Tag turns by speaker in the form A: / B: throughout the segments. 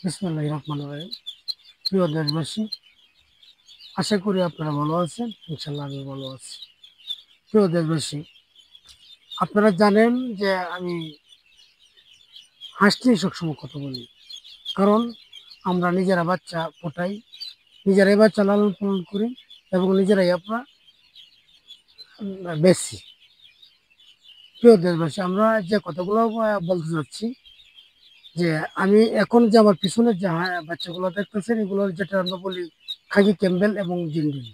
A: বিসমিল্লাহির রহমানির রহিম। প্রিয় দেশবাসী, আশা করি আপনারা ভালো আছেন। ইনশাল্লাহ আমি ভালো আছি। প্রিয় দেশবাসী, আপনারা জানেন যে আমি হাঁস নিয়ে সবসময় কথা বলি। কারণ আমরা নিজেরা বাচ্চা ফোটাই, নিজেরাই বাচ্চা লালন পালন করি এবং নিজেরাই আমরা বেশি। প্রিয় দেশবাসী, আমরা যে কথাগুলো বলতে চাচ্ছি যে আমি এখন যে আমার পিছনের যে বাচ্চাগুলো দেখতেছেন, এগুলোর যেটা আমরা বলি খাকি ক্যাম্বেল এবং জিন্ডিল।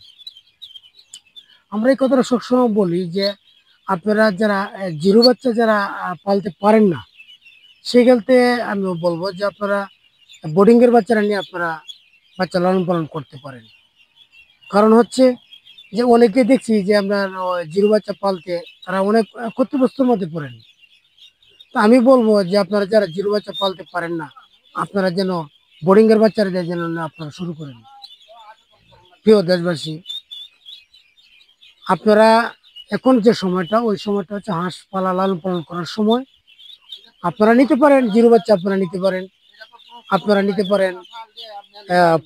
A: আমরা এই কথাটা সবসময় বলি যে আপনারা যারা জিরো বাচ্চা যারা পালতে পারেন না, সেক্ষেত্রে আমি বলবো যে আপনারা বোর্ডিংয়ের বাচ্চারা নিয়ে আপনারা বাচ্চা লালন পালন করতে পারেন। কারণ হচ্ছে যে অনেকে দেখছি যে আপনার জিরো বাচ্চা পালতে তারা অনেক ক্ষতিগ্রস্তর মধ্যে পড়েন। তো আমি বলবো যে আপনারা যারা জিরো বাচ্চা পালতে পারেন না, আপনারা যেন বোর্ডিংয়ের বাচ্চারা যেন না আপনারা শুরু করেন। প্রিয় দেশবাসী, আপনারা এখন যে সময়টা, ওই সময়টা হচ্ছে হাঁস পালা লালন পালন করার সময়। আপনারা নিতে পারেন জিরো বাচ্চা, আপনারা নিতে পারেন, আপনারা নিতে পারেন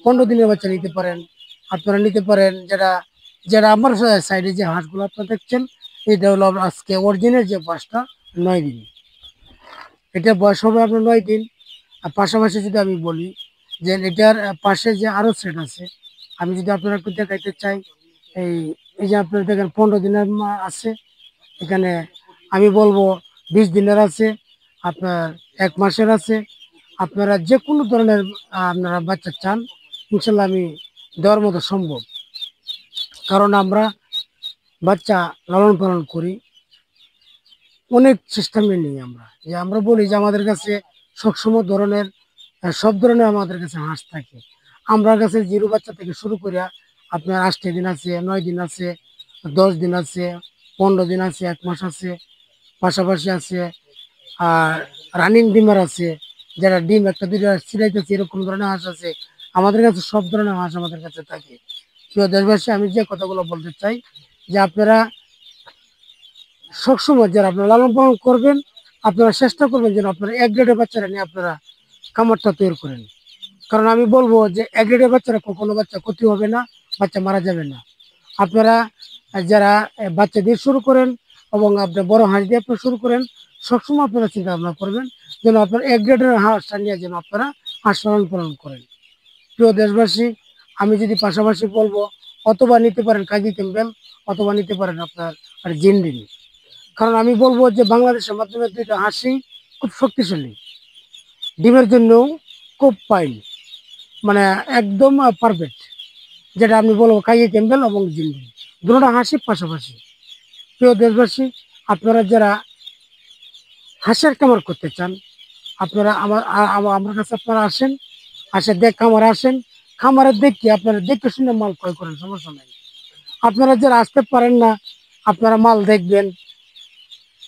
A: 15 দিনের বাচ্চা নিতে পারেন, আপনারা নিতে পারেন যেটা যেটা আমার সাইডে যে হাঁসগুলো আপনারা দেখছেন, এটা হলো আজকে অরিজিনাল যে বয়সটা 9 দিন। এটা বয়স হবে আপনার 9 দিন। আর পাশাপাশি যদি আমি বলি যে এটার পাশে যে আরো সেট আছে, আমি যদি আপনারা একটু দেখাইতে চাই, এই এই যে আপনারা দেখেন 15 দিনের আছে এখানে। আমি বলবো 20 দিনের আছে, আপনার 1 মাসের আছে। আপনারা যে কোনো ধরনের আপনারা বাচ্চা চান, ইনশাল্লাহ আমি দেওয়ার মতো সম্ভব। কারণ আমরা বাচ্চা লালন পালন করি অনেক সিস্টেমে নিই। আমরা বলি যে আমাদের কাছে সবসময় ধরনের সব ধরনের আমাদের কাছে হাঁস থাকে। আমার কাছে জিরো বাচ্চা থেকে শুরু করে আপনার 8 দিন আছে, 9 দিন আছে, 10 দিন আছে, 15 দিন আছে, 1 মাস আছে, পাশাপাশি আছে আর রানিং ডিমার আছে, যারা ডিম একটা দুইটা ছিড়াইতেছে, এরকম ধরনের হাঁস আছে। আমাদের কাছে সব ধরনের হাঁস আমাদের কাছে থাকে। প্রিয় দেশবাসী, আমি যে কথাগুলো বলতে চাই যে আপনারা সবসময় যারা আপনারা লালন পালন করবেন, আপনারা চেষ্টা করবেন যেন আপনারা এক গ্রেডের বাচ্চারা নিয়ে আপনারা খামারটা তৈরি করেন। কারণ আমি বলবো যে এক গ্রেডের বাচ্চারা কখনো বাচ্চা ক্ষতি হবে না, বাচ্চা মারা যাবে না। আপনারা যারা বাচ্চা দিয়ে শুরু করেন এবং আপনার বড় হাঁস দিয়ে আপনারা শুরু করেন, সবসময় আপনারা চিন্তা ভাবনা করবেন যেন আপনার এক গ্রেডের হাঁসটা নিয়ে যেন আপনারা হাঁস লালন পালন করেন। প্রিয় দেশবাসী, আমি যদি পাশাপাশি বলবো অথবা নিতে পারেন কাজী ক্যাম্বেল, অথবা নিতে পারেন আপনার আর জিন্ডিল। কারণ আমি বলবো যে বাংলাদেশের মাধ্যমে দুইটা হাঁসই খুব শক্তিশালী, ডিমের জন্য খুব পাইল, মানে একদম পারফেক্ট। যেটা আমি বলবো কাজী ক্যাম্বেল এবং জিন্ডিল, দুটোটা হাঁসি পাশাপাশি। প্রিয় দেশবাসী, আপনারা যারা হাঁসের খামার করতে চান, আপনারা আমার কাছে আপনারা আসেন, খামারে আসেন। খামারে দেখে আপনারা দেখে শুনে মাল ক্রয় করেন, সমস্যা নাই। আপনারা যারা আসতে পারেন না, আপনারা মাল দেখবেন,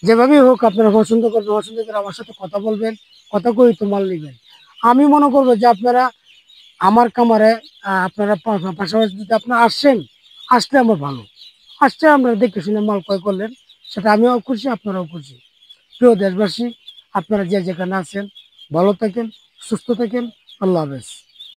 A: যেভাবেই হোক আপনারা পছন্দ করবেন, পছন্দ করে আমার সাথে কথা বলবেন, কথা কই তো মাল নেবেন। আমি মনে করবো যে আপনারা আমার খামারে আপনারা পাশাপাশি যদি আপনারা আসলে আমার ভালো। আসলে আমরা দেখে শুনে মাল ক্রয় করলেন, সেটা আমিও খুশি, আপনারাও খুশি। প্রিয় দেশবাসী, আপনারা যে যেখানে আছেন ভালো থাকেন, সুস্থ থাকেন। আল্লাহ হাফেজ।